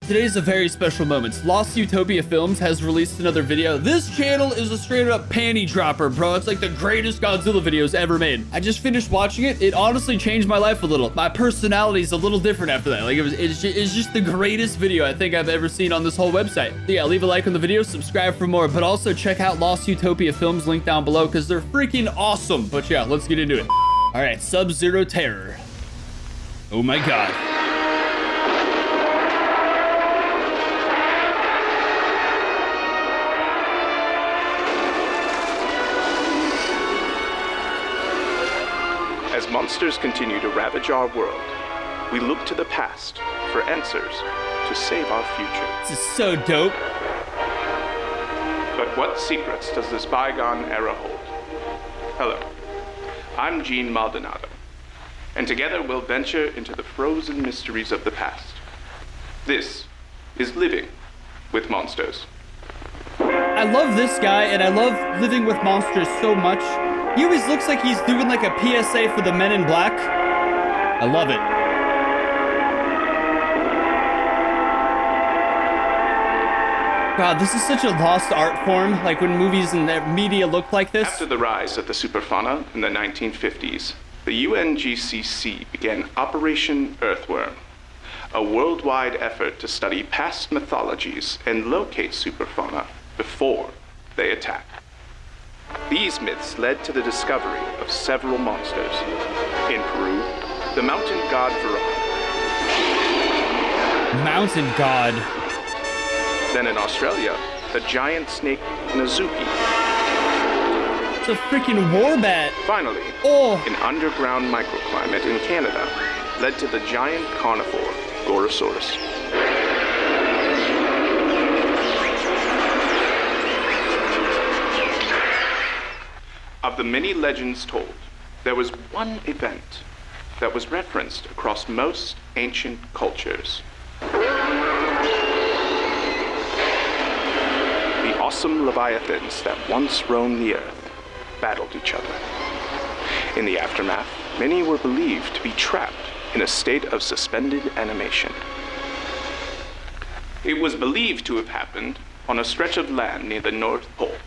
Today's a very special moment. Lost Utopia Films has released another video. This channel is a straight up panty dropper, bro. It's like the greatest Godzilla videos ever made. I just finished watching it. It honestly changed my life a little. My personality is a little different after that. Like it's just the greatest video I think I've ever seen on this whole website. So yeah, leave a like on the video, subscribe for more, but also check out Lost Utopia Films link down below because they're freaking awesome. But yeah, let's get into it. All right, Sub-Zero Terror. Oh my God. As monsters continue to ravage our world, we look to the past for answers to save our future. This is so dope. But what secrets does this bygone era hold? Hello, I'm Gene Maldonado, and together we'll venture into the frozen mysteries of the past. This is Living with Monsters. I love this guy, and I love Living with Monsters so much. He always looks like he's doing like a PSA for the Men in Black. I love it. God, this is such a lost art form, like when movies and media look like this. After the rise of the superfauna in the 1950s, the UNGCC began Operation Earthworm, a worldwide effort to study past mythologies and locate superfauna before they attack. These myths led to the discovery of several monsters. In Peru, the mountain god Barugon. Mountain god. Then in Australia, the giant snake Nazuki. It's a freaking warbat. Finally, an underground microclimate in Canada led to the giant carnivore Gorosaurus. Of the many legends told, there was one event that was referenced across most ancient cultures. The awesome leviathans that once roamed the earth battled each other. In the aftermath, many were believed to be trapped in a state of suspended animation. It was believed to have happened on a stretch of land near the North Pole,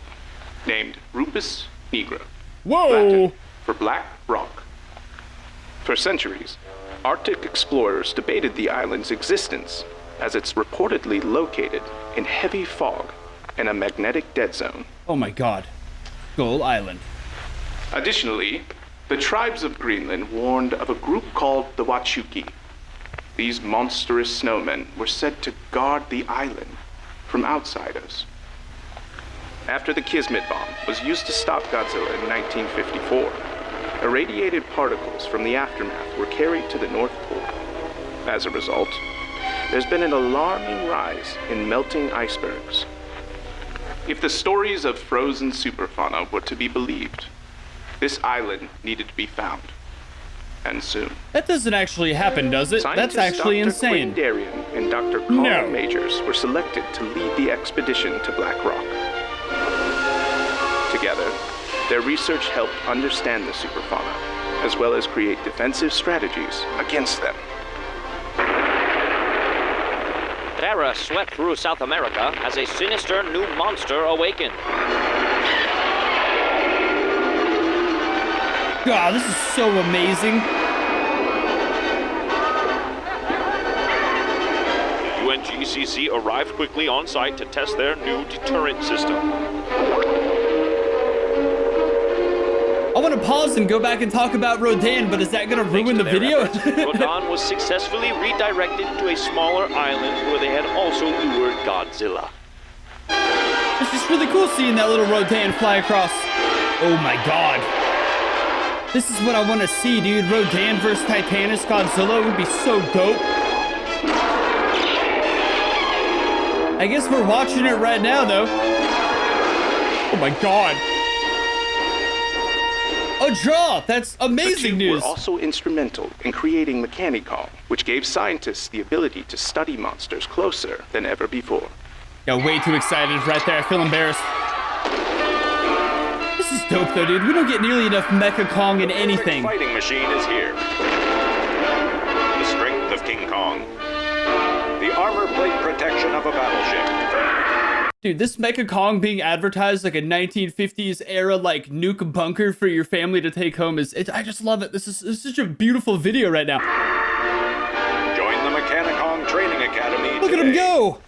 named Rupus Nigra, Latin for Black Rock. For centuries, Arctic explorers debated the island's existence as it's reportedly located in heavy fog and a magnetic dead zone. Oh my God. Skull Island. Additionally, the tribes of Greenland warned of a group called the Wachuki. These monstrous snowmen were said to guard the island from outsiders. After the Kismet bomb was used to stop Godzilla in 1954, irradiated particles from the aftermath were carried to the North Pole. As a result, there's been an alarming rise in melting icebergs. If the stories of frozen superfauna were to be believed, this island needed to be found, and soon. That doesn't actually happen, does it? Scientists That's actually Dr. insane. Quinn Darien and Dr. Carl Majors were selected to lead the expedition to Black Rock. Together, their research helped understand the superfauna, as well as create defensive strategies against them. Terror swept through South America as a sinister new monster awakened. God, this is so amazing. UNGCC arrived quickly on site to test their new deterrent system. I want to pause and go back and talk about Rodan, but is that going to ruin the video? Rodan was successfully redirected to a smaller island where they had also lured Godzilla. It's just really cool seeing that little Rodan fly across. Oh my God. This is what I want to see, dude. Rodan versus Titanus Godzilla would be so dope. I guess we're watching it right now, though. Oh my God. A draw! That's amazing news! Were also instrumental in creating Mechani-Kong, which gave scientists the ability to study monsters closer than ever before. Got way too excited right there. I feel embarrassed. This is dope, though, dude. We don't get nearly enough Mecha Kong in anything. The fighting machine is here. The strength of King Kong. The armor plate protects Dude, this Mecha Kong being advertised like a 1950s era like nuke bunker for your family to take home I just love it. This is such a beautiful video right now. Join the Mechani-Kong Training Academy Look today. at him go!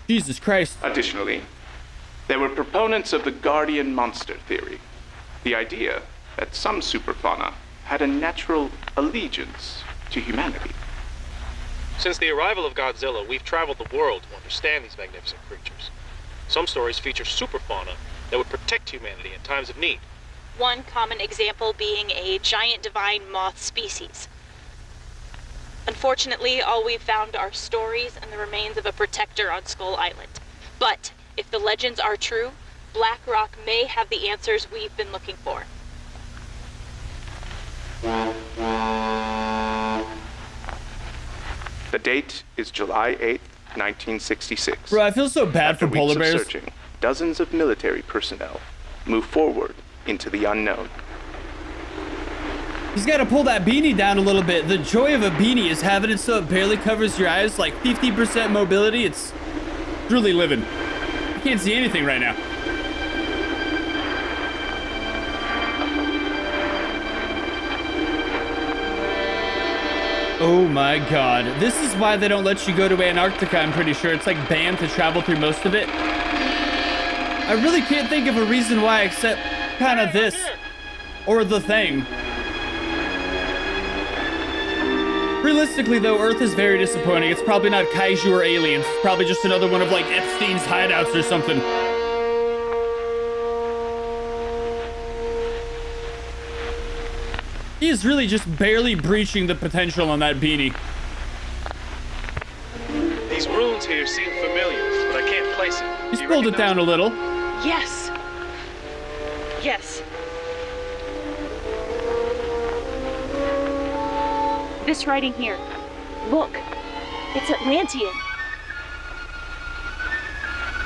Jesus Christ. Additionally, there were proponents of the guardian monster theory, the idea that some superfauna had a natural allegiance to humanity. Since the arrival of Godzilla, we've traveled the world to understand these magnificent creatures. Some stories feature superfauna that would protect humanity in times of need. One common example being a giant divine moth species. Unfortunately, all we've found are stories and the remains of a protector on Skull Island. But if the legends are true, Black Rock may have the answers we've been looking for. The date is July 8th, 1966. Bro, I feel so bad After for polar weeks of bears. searching, dozens of military personnel move forward into the unknown. He's got to pull that beanie down a little bit. The joy of a beanie is having it so it barely covers your eyes, like 50% mobility. It's really living. I can't see anything right now. Oh my god. This is why they don't let you go to Antarctica, I'm pretty sure. It's like banned to travel through most of it. I really can't think of a reason why except kind of this. Or the thing. Realistically though, Earth is very disappointing. It's probably not kaiju or aliens. It's probably just another one of like Epstein's hideouts or something. He is really just barely breaching the potential on that beanie. These runes here seem familiar, but I can't place it. He's Do you pulled it recognize down a little. Yes. Yes. This writing here. Look. It's Atlantean.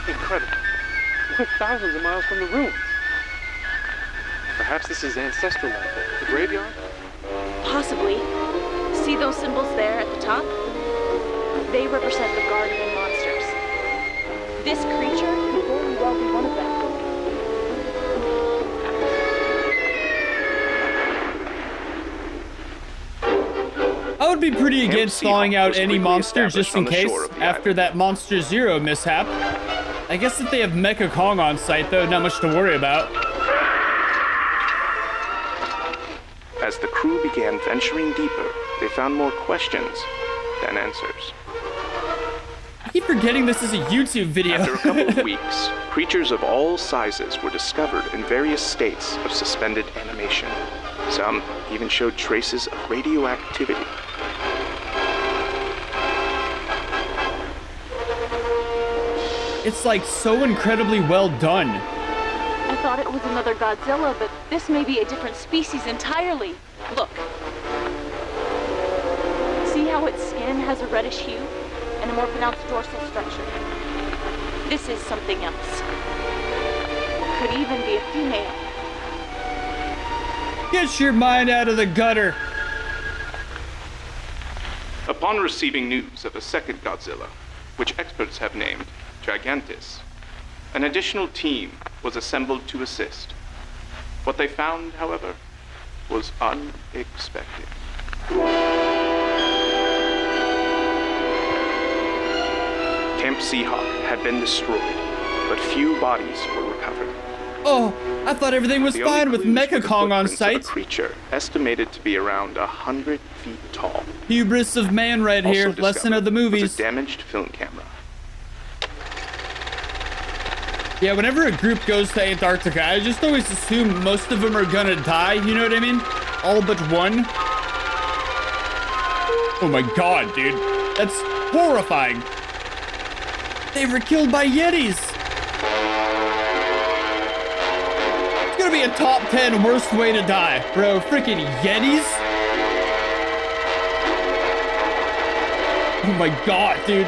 Incredible. We're thousands of miles from the ruins. Perhaps this is ancestral land. The graveyard? Possibly. See those symbols there at the top? They represent the guardian monsters. This creature could very well be one of them. I would be pretty against Camp thawing Seahawk out was any quickly monster just established in on the case shore of the after island. that Monster Zero mishap. I guess if they have Mecha Kong on site though, not much to worry about. As the crew began venturing deeper, they found more questions than answers. I keep forgetting this is a YouTube video. After a couple of weeks, creatures of all sizes were discovered in various states of suspended animation. Some even showed traces of radioactivity. It's like so incredibly well done. I thought it was another Godzilla, but this may be a different species entirely. Look. See how its skin has a reddish hue and a more pronounced dorsal structure? This is something else. Could even be a female. Get your mind out of the gutter. Upon receiving news of a second Godzilla, which experts have named Gigantis, an additional team was assembled to assist. What they found, however, was unexpected. Camp Seahawk had been destroyed, but few bodies were recovered. Oh, I thought everything was The only fine with clues were Mecha the Kong on footprints of site. a creature estimated to be around 100 feet tall. Hubris of man right Also here. Lesson discovered of the was movies. a damaged film camera. Yeah, whenever a group goes to Antarctica, I just always assume most of them are gonna die, you know what I mean? All but one. Oh my god, dude. That's horrifying. They were killed by Yetis. It's gonna be a top 10 worst way to die, bro. Freaking Yetis? Oh my god, dude.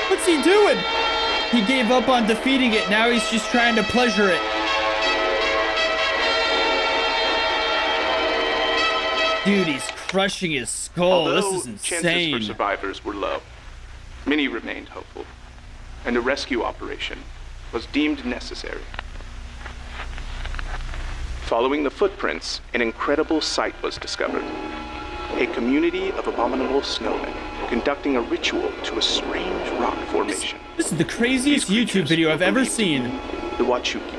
What's he doing? He gave up on defeating it. Now he's just trying to pleasure it. Dude, he's crushing his skull. Although This is chances for insane. survivors were low, many remained hopeful. and a rescue operation was deemed necessary. Following the footprints, an incredible sight was discovered. A community of abominable snowmen conducting a ritual to a strange rock formation. This is the craziest YouTube video I've ever seen. The Wachuki.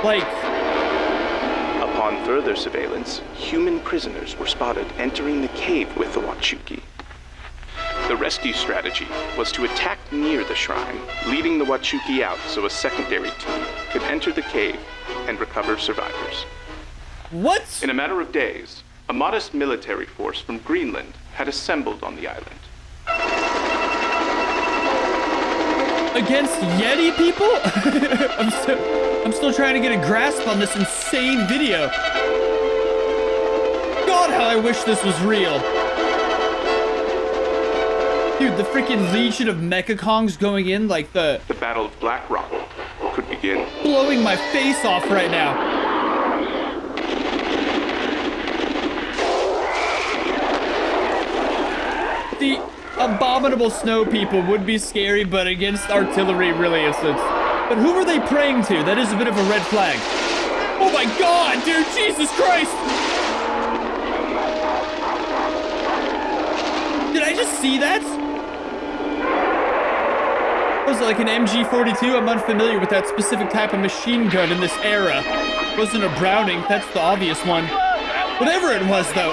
Like, Upon further surveillance, human prisoners were spotted entering the cave with the Wachuki. The rescue strategy was to attack near the shrine, leading the Wachuki out so a secondary team could enter the cave and recover survivors. what? In a matter of days, a modest military force from Greenland had assembled on the island. Against Yeti people? I'm still trying to get a grasp on this insane video. God, how I wish this was real. Dude, the freaking legion of Mecha Kongs going in like the Battle of Black Rock could begin. blowing my face off right now. The abominable snow people would be scary, but against artillery really isn't. But who were they praying to? That is a bit of a red flag. Oh my god, dude, Jesus Christ! Did I just see that? Was it like an MG42? I'm unfamiliar with that specific type of machine gun in this era. Wasn't a Browning, that's the obvious one. Whatever it was, though.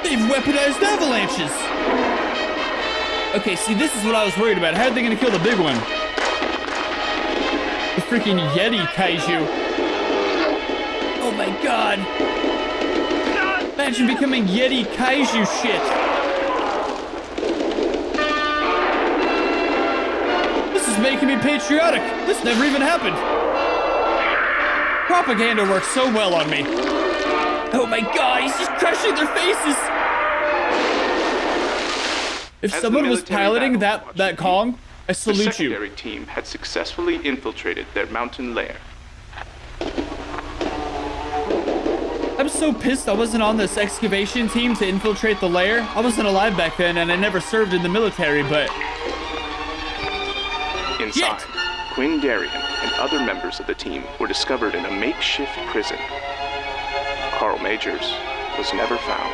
They've weaponized avalanches! Okay, see, this is what I was worried about. How are they gonna kill the big one? The freaking Yeti Kaiju. Oh my god. Imagine becoming Yeti Kaiju shit. This is making me patriotic. This never even happened. Propaganda works so well on me. Oh my god, he's just crushing their faces. If As someone the was military piloting battled that Wachuki, Kong, I The salute you. secondary team had successfully infiltrated their mountain lair. I'm so pissed I wasn't on this excavation team to infiltrate the lair. I wasn't alive back then and I never served in the military, but Inside, Quinn Darien and other members of the team were discovered in a makeshift prison. Carl Majors was never found.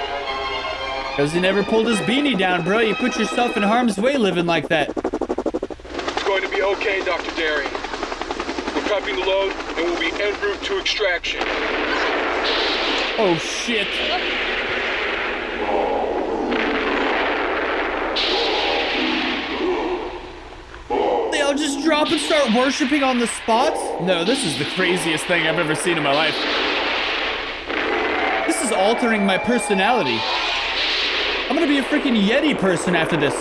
because he never pulled his beanie down, bro. You put yourself in harm's way living like that. It's going to be okay, Dr. Daring. We're copying the load, and we'll be en route to extraction. Oh, shit. They all just drop and start worshiping on the spot? No, this is the craziest thing I've ever seen in my life. This is altering my personality. I'm gonna be a freaking Yeti person after this.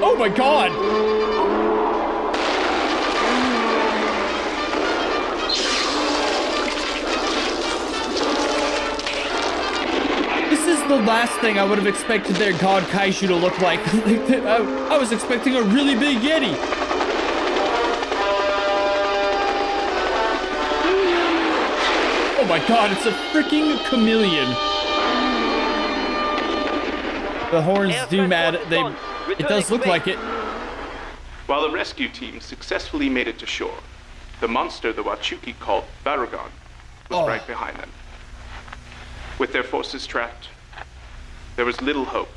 Oh my god! This is the last thing I would have expected their god Kaiju to look like. I was expecting a really big Yeti. Oh my god, it's a freaking chameleon. The horns do mad. It does look like it. While the rescue team successfully made it to shore, the monster the Wachuki called Barugon was right behind them. With their forces trapped, there was little hope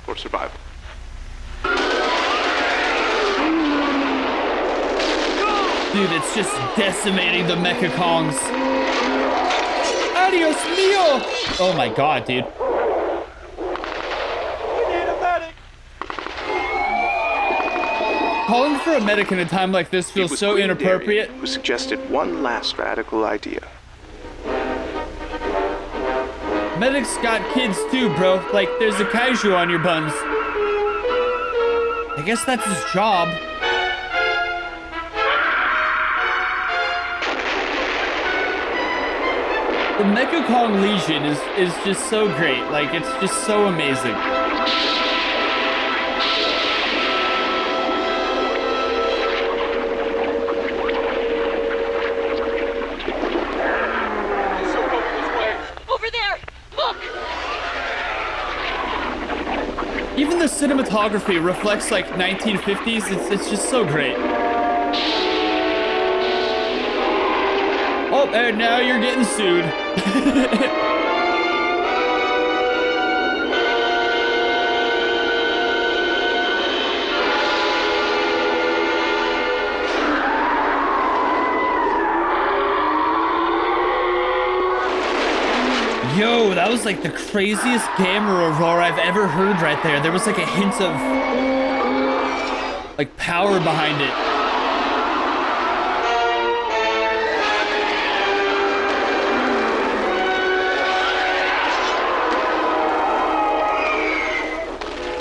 for survival. Dude, it's just decimating the Mecha Kongs. Adios mio! Oh my god, dude. Calling for a medic in a time like this It feels was so Quinn inappropriate. Darien who suggested one last radical idea. Medics got kids too, bro. Like, there's a kaiju on your buns. I guess that's his job. The Mecha Kong Legion is just so great. Like, it's just so amazing. Over there! Look! Even the cinematography reflects like 1950s. It's just so great. Oh, and now you're getting sued. Yo, that was like the craziest gamma roar I've ever heard right there. There was like a hint of like power behind it.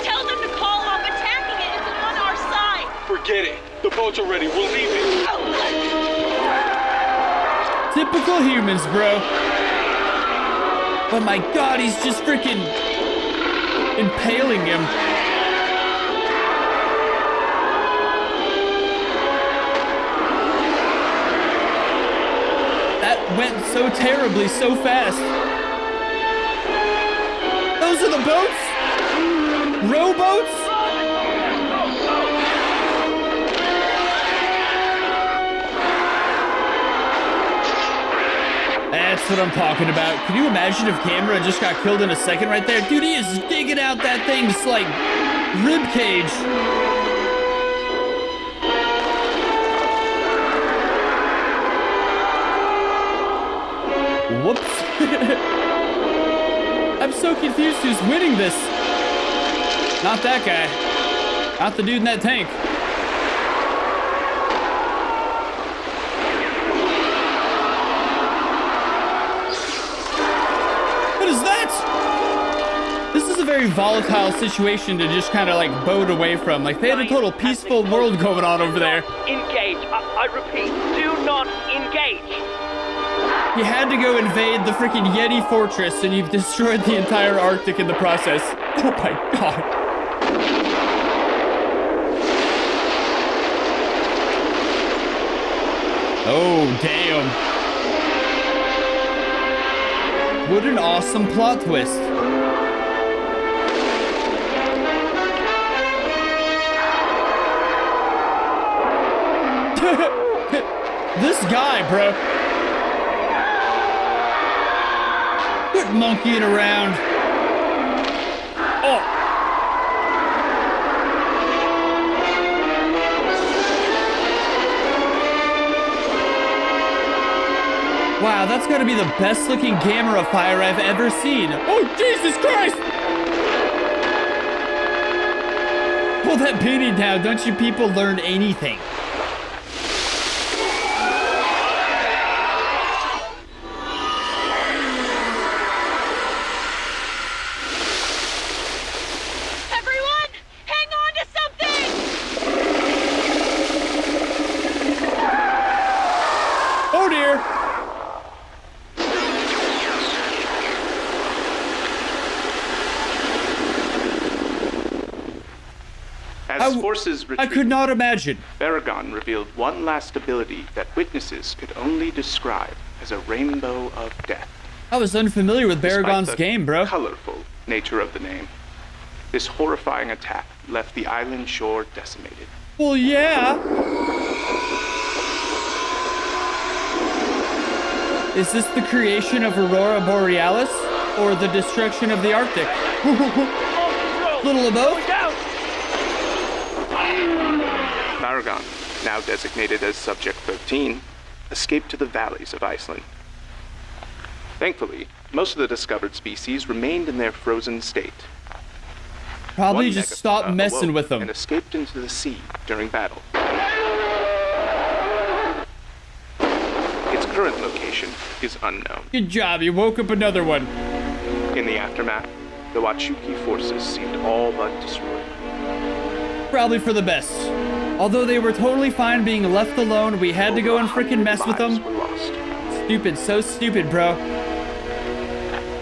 Tell them to call off attacking it. It's on our side. Forget it. The boats are ready. We're leaving. Typical humans, bro. Oh my god, he's just freaking impaling him. That went so terribly, so fast. Those are the boats? Rowboats? That's what I'm talking about. Can you imagine if Camera just got killed in a second right there? Dude, he is digging out that thing's like rib cage. Whoops. I'm so confused who's winning this. Not that guy. Not the dude in that tank. What is that? This is a very volatile situation to just kind of like boat away from. Like they had a total peaceful world going on over there. Engage. I repeat, do not engage. You had to go invade the freaking Yeti fortress and you've destroyed the entire Arctic in the process. Oh my god. Oh, damn. What an awesome plot twist. This guy, bro. Quit monkeying around. Oh. Wow, that's gotta be the best looking camera fire I've ever seen. Oh, Jesus Christ! Pull that beanie down. Don't you people learn anything? Everyone, hang on to something! Oh dear. As forces I retreated, could not imagine. Barugon revealed one last ability that witnesses could only describe as a rainbow of death. I was unfamiliar with Despite Barugon's the game, bro. colorful nature of the name, this horrifying attack left the island shore decimated. Well, yeah. Is this the creation of Aurora Borealis or the destruction of the Arctic? Little of both. Barugon, now designated as Subject 13, escaped to the valleys of Iceland. Thankfully, most of the discovered species remained in their frozen state. Probably One just megafauna stop messing awoke with them. and escaped into the sea during battle. Its current location is unknown. Good job, you woke up another one. In the aftermath, the Wachuki forces seemed all but destroyed. Probably for the best. Although they were totally fine being left alone, we had to go and freaking mess with them. Lives were lost. Stupid, so stupid, bro.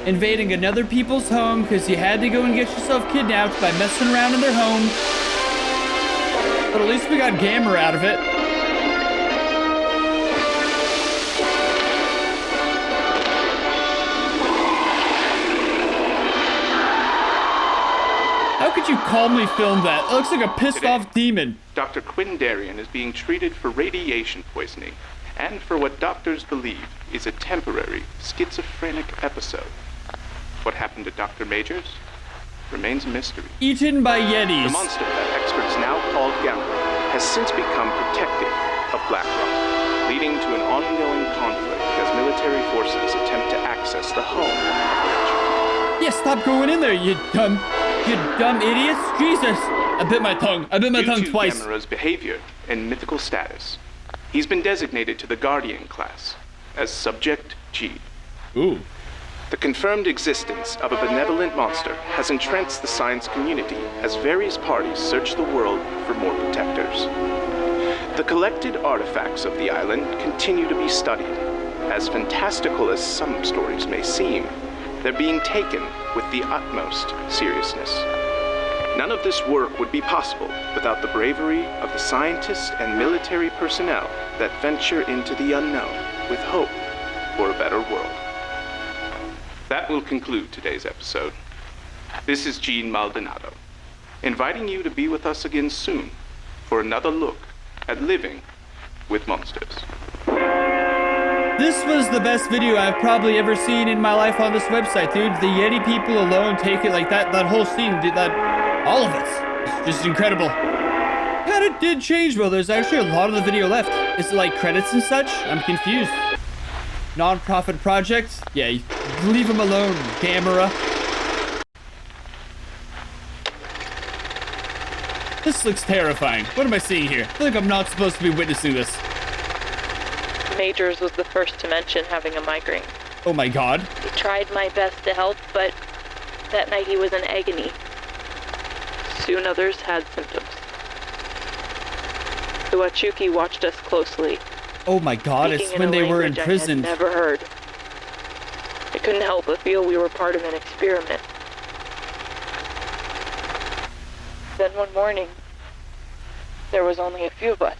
invading another people's home because you had to go and get yourself kidnapped by messing around in their home. But at least we got Gamera out of it. How could you calmly film that? It looks like a pissed off demon. Dr. Quinn Darien is being treated for radiation poisoning and for what doctors believe is a temporary schizophrenic episode. What happened to Dr. Majors remains a mystery. Eaten by Yetis. The monster that experts now call Gamera has since become protective of Blackrock, leading to an ongoing conflict as military forces attempt to access the home of Rich. Yeah, stop going in there, you dumb idiots. Jesus. I bit my tongue. I bit my tongue twice. Due to Gamera's behavior and mythical status, he's been designated to the Guardian class as Subject G. Ooh. The confirmed existence of a benevolent monster has entranced the science community as various parties search the world for more protectors. The collected artifacts of the island continue to be studied. As fantastical as some stories may seem, they're being taken with the utmost seriousness. None of this work would be possible without the bravery of the scientists and military personnel that venture into the unknown with hope for a better world. That will conclude today's episode. This is Gene Maldonado, inviting you to be with us again soon for another look at living with monsters. This was the best video I've probably ever seen in my life on this website, dude. The Yeti people alone take it like that whole scene, all of it. It's just incredible. Kinda did change, well, there's actually a lot of the video left. Is it like credits and such? I'm confused. Non-profit project? Yeah, leave him alone, Gamera. This looks terrifying. What am I seeing here? I feel like I'm not supposed to be witnessing this. Majors was the first to mention having a migraine. Oh my god. I tried my best to help, but that night he was in agony. Soon others had symptoms. The Wachuki watched us closely. Oh my god, it's when they were imprisoned. I had never heard. I couldn't help but feel we were part of an experiment. Then one morning, there was only a few of us.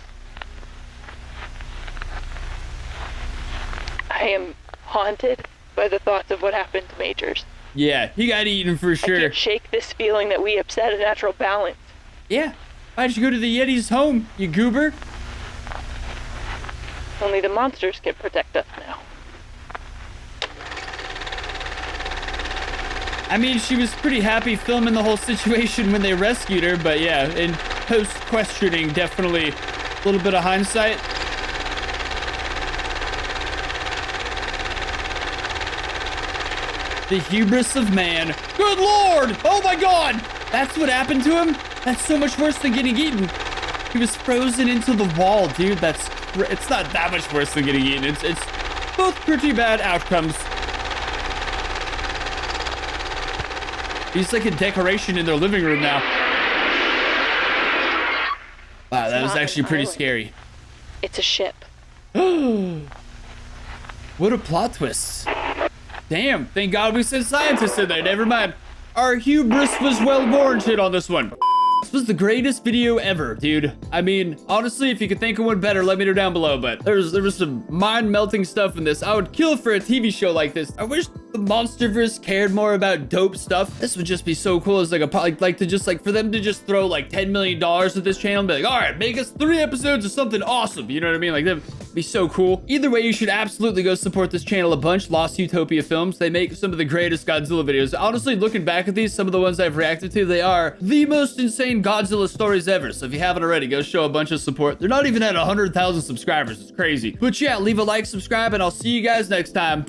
I am haunted by the thoughts of what happened to Majors. Yeah, he got eaten for sure. I can't shake this feeling that we upset a natural balance. Yeah. Why'd you go to the Yeti's home, you goober? Only the monsters can protect us now. I mean, she was pretty happy filming the whole situation when they rescued her, but yeah, in post-questioning, definitely a little bit of hindsight. The hubris of man. Good lord! Oh my god! That's what happened to him? That's so much worse than getting eaten. He was frozen into the wall, dude. It's not that much worse than getting eaten. It's both pretty bad outcomes. He's like a decoration in their living room now. Wow, that was actually pretty scary. It's a ship. What a plot twist. Damn, thank God we sent scientists in there. Never mind. Our hubris was well warranted on this one. This was the greatest video ever, dude. I mean, honestly, if you could think of one better, let me know down below, but there was some mind-melting stuff in this. I would kill for a TV show like this. I wish the Monsterverse cared more about dope stuff. This would just be so cool as like for them to just throw like $10 million at this channel and be like, all right, make us 3 episodes of something awesome. You know what I mean? Like, that'd be so cool. Either way, you should absolutely go support this channel a bunch. Lost Utopia Films. They make some of the greatest Godzilla videos. Honestly, looking back at these, some of the ones I've reacted to, they are the most insane Godzilla stories ever. So if you haven't already, go show a bunch of support. They're not even at 100,000 subscribers. It's crazy. But yeah, leave a like, subscribe, and I'll see you guys next time.